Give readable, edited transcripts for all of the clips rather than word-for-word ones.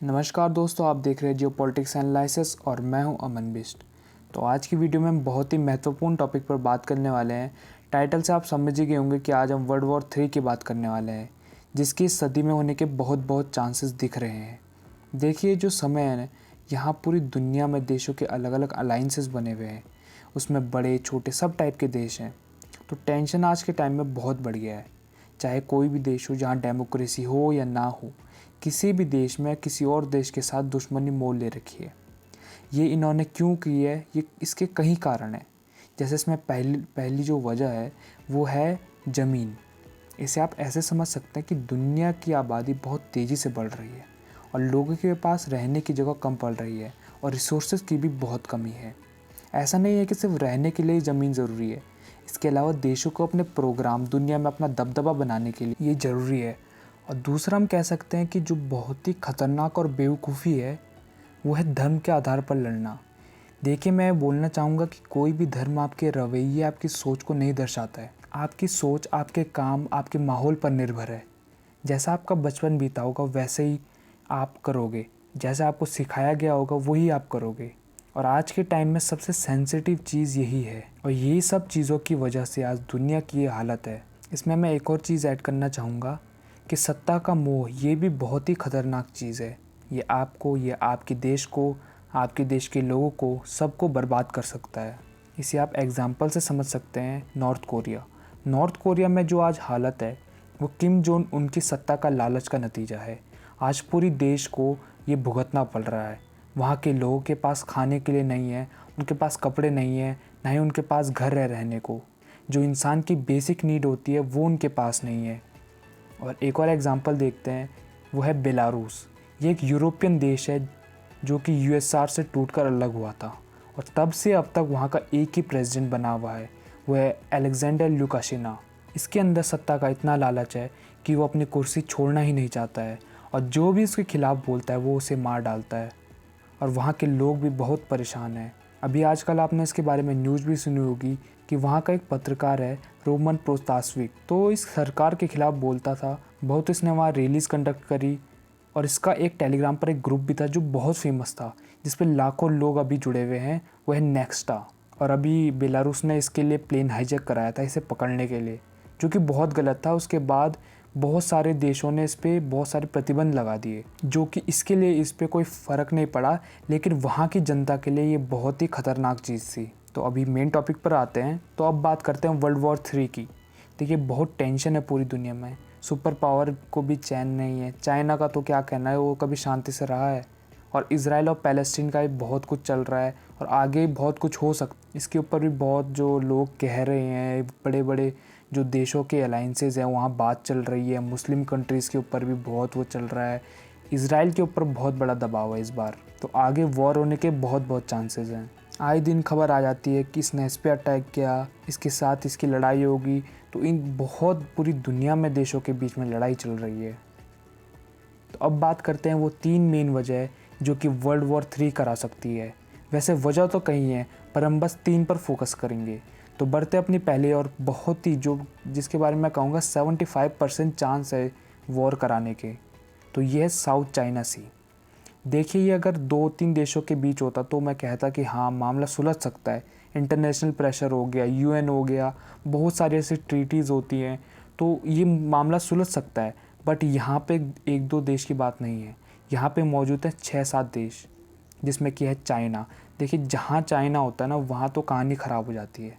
नमस्कार दोस्तों, आप देख रहे हैं जियो पॉलिटिक्स एनालिसिस और मैं हूं अमन बिष्ट। तो आज की वीडियो में हम बहुत ही महत्वपूर्ण टॉपिक पर बात करने वाले हैं। टाइटल से आप समझ ही गए होंगे कि आज हम वर्ल्ड वॉर 3 की बात करने वाले हैं, जिसकी इस सदी में होने के बहुत चांसेस दिख रहे हैं। देखिए, जो समय है ना, यहाँ पूरी दुनिया में देशों के अलग अलग अलाइंसेस बने हुए हैं। उसमें बड़े छोटे सब टाइप के देश हैं। तो टेंशन आज के टाइम में बहुत बढ़ गया है। चाहे कोई भी देश हो जहाँ डेमोक्रेसी हो या ना हो, किसी भी देश में किसी और देश के साथ दुश्मनी मोल ले रखी है। ये इन्होंने क्यों की है, ये इसके कई कारण हैं। जैसे इसमें पहली जो वजह है वो है ज़मीन। इसे आप ऐसे समझ सकते हैं कि दुनिया की आबादी बहुत तेज़ी से बढ़ रही है और लोगों के पास रहने की जगह कम पड़ रही है और रिसोर्सेज की भी बहुत कमी है। ऐसा नहीं है कि सिर्फ रहने के लिए ज़मीन ज़रूरी है, इसके अलावा देशों को अपने प्रोग्राम दुनिया में अपना दबदबा बनाने के लिए ये ज़रूरी है। और दूसरा हम कह सकते हैं कि जो बहुत ही ख़तरनाक और बेवकूफ़ी है वो है धर्म के आधार पर लड़ना। देखिए, मैं बोलना चाहूँगा कि कोई भी धर्म आपके रवैये, आपकी सोच को नहीं दर्शाता है। आपकी सोच, आपके काम, आपके माहौल पर निर्भर है। जैसा आपका बचपन बीता होगा वैसे ही आप करोगे, जैसा आपको सिखाया गया होगा वही आप करोगे। और आज के टाइम में सबसे सेंसिटिव चीज़ यही है और यही सब चीज़ों की वजह से आज दुनिया की ये हालत है। इसमें मैं एक और चीज़ ऐड करना चाहूँगा कि सत्ता का मोह ये भी बहुत ही ख़तरनाक चीज़ है। ये आपको, ये आपके देश को, आपके देश के लोगों को, सबको बर्बाद कर सकता है। इसे आप एग्जाम्पल से समझ सकते हैं। नॉर्थ कोरिया में जो आज हालत है वो किम जोंग उनकी सत्ता का लालच का नतीजा है। आज पूरी देश को ये भुगतना पड़ रहा है। वहाँ के लोगों के पास खाने के लिए नहीं है, उनके पास कपड़े नहीं है, ना ही उनके पास घर है रहने को। जो इंसान की बेसिक नीड होती है वो उनके पास नहीं है। और एक और एग्जांपल देखते हैं, वो है बेलारूस। ये एक यूरोपियन देश है जो कि यूएसआर से टूटकर अलग हुआ था और तब से अब तक वहाँ का एक ही प्रेसिडेंट बना हुआ है, वो है अलेक्जेंडर लुकाशेना। इसके अंदर सत्ता का इतना लालच है कि वो अपनी कुर्सी छोड़ना ही नहीं चाहता है और जो भी उसके खिलाफ़ बोलता है वो उसे मार डालता है। और वहाँ के लोग भी बहुत परेशान हैं। अभी आजकल आपने इसके बारे में न्यूज़ भी सुनी होगी कि वहाँ का एक पत्रकार है रोमन प्रोस्तासविक, तो इस सरकार के खिलाफ़ बोलता था। बहुत इसने वहाँ रैलीज कंडक्ट करी और इसका एक टेलीग्राम पर एक ग्रुप भी था जो बहुत फेमस था, जिस पर लाखों लोग अभी जुड़े हुए हैं, वो है नेक्स्टा। और अभी बेलारूस ने इसके लिए प्लेन हाईजैक कराया था इसे पकड़ने के लिए, जो कि बहुत गलत था। उसके बाद बहुत सारे देशों ने इस पर बहुत सारे प्रतिबंध लगा दिए, जो कि इसके लिए इस पर कोई फ़र्क नहीं पड़ा, लेकिन वहाँ की जनता के लिए ये बहुत ही ख़तरनाक चीज़ थी। तो अभी मेन टॉपिक पर आते हैं। तो अब बात करते हैं वर्ल्ड वॉर 3 की। देखिए, बहुत टेंशन है पूरी दुनिया में। सुपर पावर को भी चैन नहीं है। चाइना का तो क्या कहना है, वो कभी शांति से रहा है। और इज़राइल और पैलेस्टीन का भी बहुत कुछ चल रहा है और आगे बहुत कुछ हो सकता है। इसके ऊपर भी बहुत जो लोग कह रहे हैं, बड़े बड़े जो देशों के अलाइंसेज हैं वहाँ बात चल रही है। मुस्लिम कंट्रीज़ के ऊपर भी बहुत वो चल रहा है। इज़राइल के ऊपर बहुत बड़ा दबाव है इस बार, तो आगे वॉर होने के बहुत चांसेस हैं। आए दिन खबर आ जाती है कि इसने इस पर अटैक किया, इसके साथ इसकी लड़ाई होगी। तो इन बहुत पूरी दुनिया में देशों के बीच में लड़ाई चल रही है। तो अब बात करते हैं वो 3 मेन वजह जो कि वर्ल्ड वॉर 3 करा सकती है। वैसे वजह तो कई हैं, पर हम बस 3 पर फोकस करेंगे। तो बढ़ते अपनी पहले और बहुत ही जो जिसके बारे में मैं कहूँगा 75% चांस है वॉर कराने के, तो ये है साउथ चाइना सी। देखिए, ये अगर 2-3 देशों के बीच होता तो मैं कहता कि हाँ, मामला सुलझ सकता है। इंटरनेशनल प्रेशर हो गया, यूएन हो गया, बहुत सारी ऐसी ट्रीटीज़ होती हैं, तो ये मामला सुलझ सकता है। बट यहाँ पे 1-2 देश की बात नहीं है, यहाँ पे मौजूद है 6-7 देश, जिसमें कि है चाइना। देखिए, जहाँ चाइना होता है ना वहाँ तो कहानी ख़राब हो जाती है।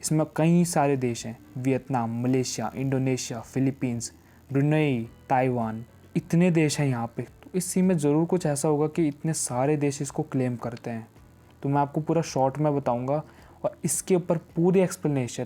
इसमें कई सारे देश हैं, Vietnam, Malaysia, Indonesia, Philippines, Brunei, Taiwan, इतने देश हैं यहाँ पे। तो इस में ज़रूर कुछ ऐसा होगा कि इतने सारे देश इसको क्लेम करते हैं। तो मैं आपको पूरा शॉर्ट में बताऊँगा और इसके ऊपर पूरी एक्सप्लेनेशन,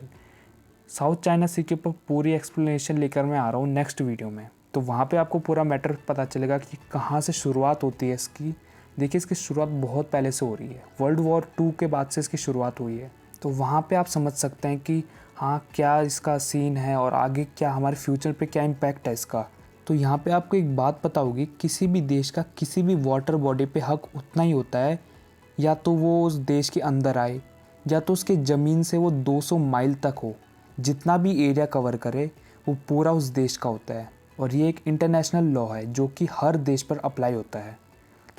साउथ चाइना सी के ऊपर पूरी एक्सप्लेनेशन लेकर मैं आ रहा हूँ नेक्स्ट वीडियो में। तो वहाँ पे आपको पूरा मैटर पता चलेगा कि कहाँ से शुरुआत होती है इसकी। देखिए, इसकी शुरुआत बहुत पहले से हो रही है, वर्ल्ड वॉर 2 के बाद से इसकी शुरुआत हुई है। तो वहाँ पे आप समझ सकते हैं कि हाँ, क्या इसका सीन है और आगे क्या हमारे फ्यूचर पे क्या इम्पैक्ट है इसका। तो यहाँ पे आपको एक बात पता होगी, किसी भी देश का किसी भी वाटर बॉडी पे हक उतना ही होता है, या तो वो उस देश के अंदर आए या तो उसके ज़मीन से वो 200 माइल तक हो। जितना भी एरिया कवर करे वो पूरा उस देश का होता है। और ये एक इंटरनेशनल लॉ है जो कि हर देश पर अप्लाई होता है।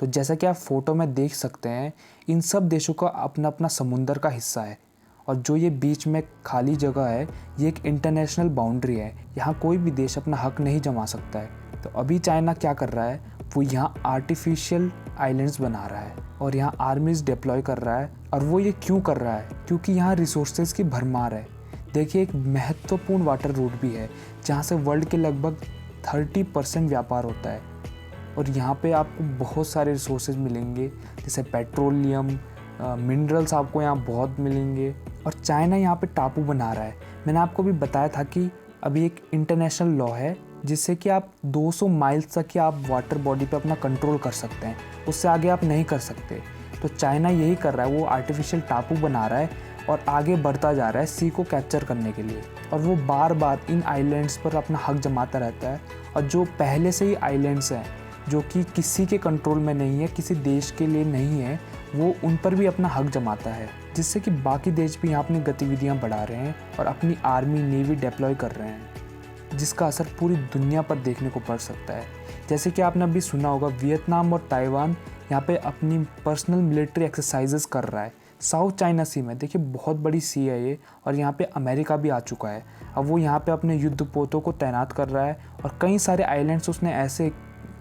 तो जैसा कि आप फ़ोटो में देख सकते हैं, इन सब देशों का अपना अपना समुंदर का हिस्सा है और जो ये बीच में खाली जगह है ये एक इंटरनेशनल बाउंड्री है। यहाँ कोई भी देश अपना हक नहीं जमा सकता है। तो अभी चाइना क्या कर रहा है, वो यहाँ आर्टिफिशियल आइलैंड्स बना रहा है और यहाँ आर्मीज डिप्लॉय कर रहा है। और वो ये क्यों कर रहा है, क्योंकि यहाँ रिसोर्सेज की भरमार है। देखिए, एक महत्वपूर्ण वाटर रूट भी है जहाँ से वर्ल्ड के लगभग 30% व्यापार होता है और यहाँ पे आपको बहुत सारे रिसोर्सेज मिलेंगे, जैसे पेट्रोलियम, मिनरल्स आपको यहाँ बहुत मिलेंगे। और चाइना यहाँ पे टापू बना रहा है। मैंने आपको भी बताया था कि अभी एक इंटरनेशनल लॉ है जिससे कि आप 200 माइल्स तक ही आप वाटर बॉडी पे अपना कंट्रोल कर सकते हैं, उससे आगे आप नहीं कर सकते। तो चाइना यही कर रहा है, वो आर्टिफिशियल टापू बना रहा है और आगे बढ़ता जा रहा है सी को कैप्चर करने के लिए। और वो बार बार इन आइलैंड्स पर अपना हक जमाता रहता है और जो पहले से ही आइलैंड्स हैं जो कि किसी के कंट्रोल में नहीं है, किसी देश के लिए नहीं है, वो उन पर भी अपना हक जमाता है, जिससे कि बाकी देश भी यहाँ अपनी गतिविधियाँ बढ़ा रहे हैं और अपनी आर्मी नेवी डिप्लॉय कर रहे हैं, जिसका असर पूरी दुनिया पर देखने को पड़ सकता है। जैसे कि आपने अभी सुना होगा, वियतनाम और ताइवान यहाँ पे अपनी पर्सनल मिलिट्री एक्सरसाइजेस कर रहा है साउथ चाइना सी में। देखिए, बहुत बड़ी सी है ये और यहाँ पे अमेरिका भी आ चुका है। अब वो यहाँ पे अपने युद्धपोतों को तैनात कर रहा है और कई सारे आइलैंड्स उसने ऐसे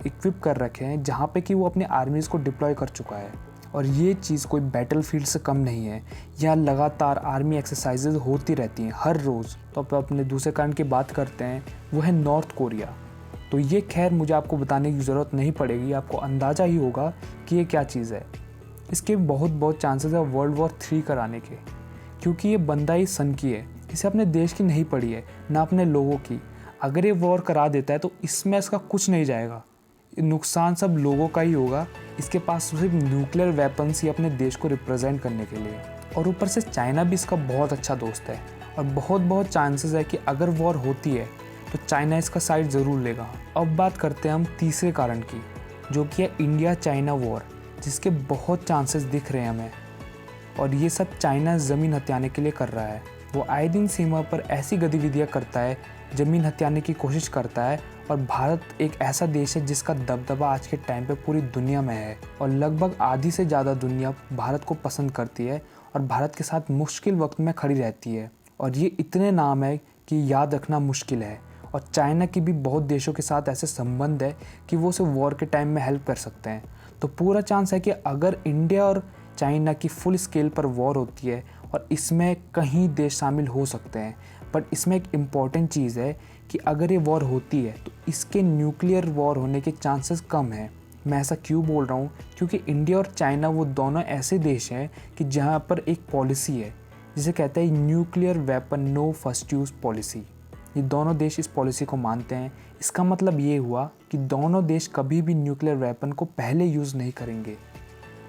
इक्विप कर रखे हैं जहाँ पे कि वो अपने आर्मीज़ को डिप्लॉय कर चुका है। और ये चीज़ कोई बैटलफील्ड से कम नहीं है। यहाँ लगातार आर्मी एक्सरसाइजेज होती रहती हैं हर रोज़। तो अब अपने दूसरे कारण की बात करते हैं, वो है नॉर्थ कोरिया। तो ये खैर मुझे आपको बताने की ज़रूरत नहीं पड़ेगी, आपको अंदाज़ा ही होगा कि ये क्या चीज़ है। इसके बहुत चांसेस है वर्ल्ड वॉर 3 कराने के, क्योंकि ये बंदा ही सन की है, इसे अपने देश की नहीं पड़ी है ना अपने लोगों की। अगर ये वॉर करा देता है तो इसमें इसका कुछ नहीं जाएगा, नुकसान सब लोगों का ही होगा। इसके पास सिर्फ न्यूक्लियर वेपन्स ही अपने देश को रिप्रेजेंट करने के लिए। और ऊपर से चाइना भी इसका बहुत अच्छा दोस्त है और बहुत चांसेस है कि अगर वॉर होती है तो चाइना इसका साइड ज़रूर लेगा। अब बात करते हैं हम तीसरे कारण की, जो कि है इंडिया चाइना वॉर, जिसके बहुत चांसेस दिख रहे हैं हमें। और ये सब चाइना ज़मीन हथियाने के लिए कर रहा है। वो आए दिन सीमा पर ऐसी गतिविधियाँ करता है, ज़मीन हथियाने की कोशिश करता है। और भारत एक ऐसा देश है जिसका दबदबा आज के टाइम पे पूरी दुनिया में है और लगभग आधी से ज़्यादा दुनिया भारत को पसंद करती है और भारत के साथ मुश्किल वक्त में खड़ी रहती है। और ये इतने नाम है कि याद रखना मुश्किल है। और चाइना की भी बहुत देशों के साथ ऐसे संबंध है कि वो उसे वॉर के टाइम में हेल्प कर सकते हैं। तो पूरा चांस है कि अगर इंडिया और चाइना की फुल स्केल पर वॉर होती है और इसमें कहीं देश शामिल हो सकते हैं, बट इसमें एक इम्पॉर्टेंट चीज़ है कि अगर ये वॉर होती है तो इसके न्यूक्लियर वॉर होने के चांसेस कम हैं। मैं ऐसा क्यों बोल रहा हूँ, क्योंकि इंडिया और चाइना वो दोनों ऐसे देश हैं कि जहाँ पर एक पॉलिसी है जिसे कहते हैं nuclear weapon no first use policy. ये दोनों देश इस पॉलिसी को मानते हैं। इसका मतलब ये हुआ कि दोनों देश कभी भी न्यूक्लियर वेपन को पहले यूज़ नहीं करेंगे।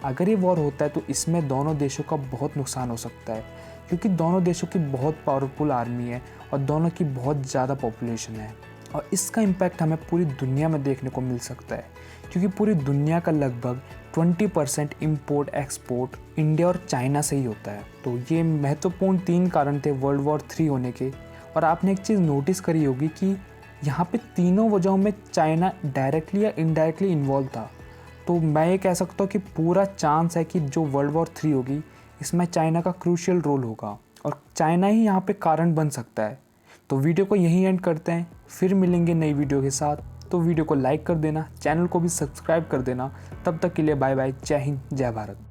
अगर ये वॉर होता है तो इसमें दोनों देशों का बहुत नुकसान हो सकता है, क्योंकि दोनों देशों की बहुत पावरफुल आर्मी है और दोनों की बहुत ज़्यादा पॉपुलेशन है। और इसका इम्पैक्ट हमें पूरी दुनिया में देखने को मिल सकता है, क्योंकि पूरी दुनिया का लगभग 20% इम्पोर्ट एक्सपोर्ट इंडिया और चाइना से ही होता है। तो ये महत्वपूर्ण 3 कारण थे वर्ल्ड वॉर 3 होने के। और आपने एक चीज़ नोटिस करी होगी कि यहाँ पे तीनों वजहों में चाइना डायरेक्टली या इनडायरेक्टली इन्वॉल्व था। तो मैं ये कह सकता हूँ कि पूरा चांस है कि जो वर्ल्ड वॉर 3 होगी इसमें चाइना का क्रूशियल रोल होगा और चाइना ही यहाँ पे कारण बन सकता है। तो वीडियो को यहीं एंड करते हैं, फिर मिलेंगे नई वीडियो के साथ। तो वीडियो को लाइक कर देना, चैनल को भी सब्सक्राइब कर देना। तब तक के लिए बाय बाय, जय हिंद, जय भारत।